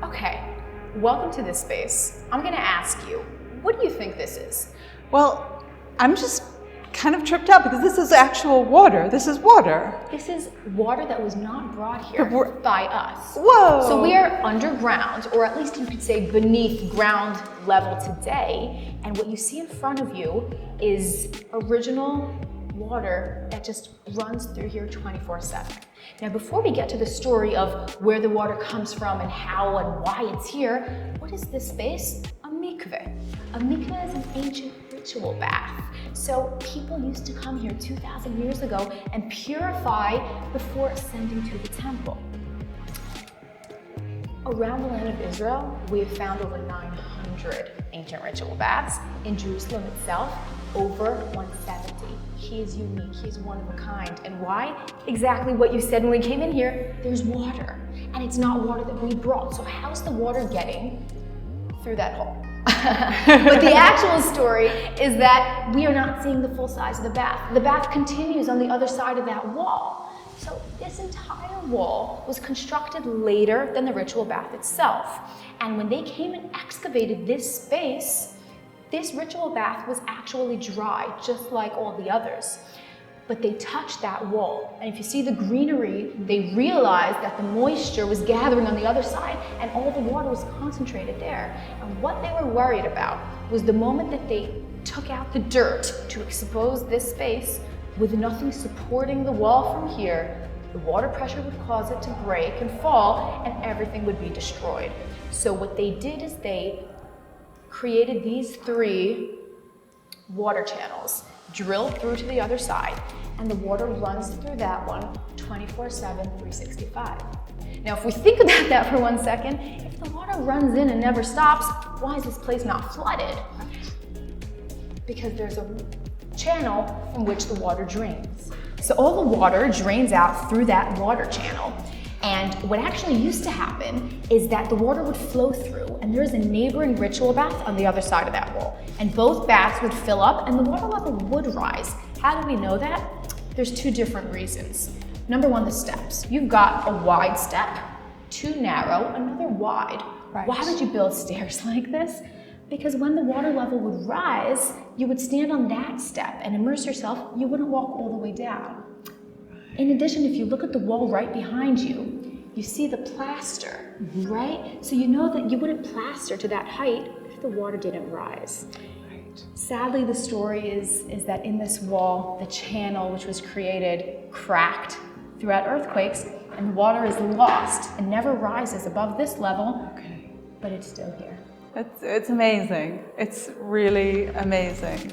Okay, welcome to this space. I'm gonna ask you, what do you think this is? Well, I'm just kind of tripped out because this is actual water. This is water. This is water that was not brought here by us. Whoa! So we are underground, or at least you could say beneath ground level today. And what you see in front of you is original water that just runs through here 24/7. Now, before we get to the story of where the water comes from and how and why it's here, what is this space? A mikveh. A mikveh is an ancient ritual bath. So people used to come here 2,000 years ago and purify before ascending to the temple. Around the land of Israel, we have found over 900 ancient ritual baths. In Jerusalem itself, over 170. He is unique, he's one of a kind. And why? Exactly what you said when we came in here, there's water. And it's not water that we brought. So how's the water getting through that hole? But the actual story is that we are not seeing the full size of the bath. The bath continues on the other side of that wall. So this entire wall was constructed later than the ritual bath itself. And when they came and excavated this space, this ritual bath was actually dry, just like all the others. But they touched that wall. And if you see the greenery, they realized that the moisture was gathering on the other side and all the water was concentrated there. And what they were worried about was the moment that they took out the dirt to expose this space, with nothing supporting the wall from here, the water pressure would cause it to break and fall and everything would be destroyed. So what they did is they created these 3 water channels, drilled through to the other side, and the water runs through that one 24/7, 365. Now, if we think about that for 1 second, if the water runs in and never stops, why is this place not flooded? Because there's a channel from which the water drains. So all the water drains out through that water channel. And what actually used to happen is that the water would flow through and there's a neighboring ritual bath on the other side of that wall. And both baths would fill up and the water level would rise. How do we know that? There's 2 different reasons. Number 1, the steps. You've got a wide step, 2 narrow, another wide. Right. Why would you build stairs like this? Because when the water level would rise, you would stand on that step and immerse yourself. You wouldn't walk all the way down. In addition, if you look at the wall right behind you, you see the plaster, right? So you know that you wouldn't plaster to that height if the water didn't rise. Right. Sadly, the story is that in this wall, the channel which was created cracked throughout earthquakes, and the water is lost and never rises above this level, but it's still here. It's amazing. It's really amazing.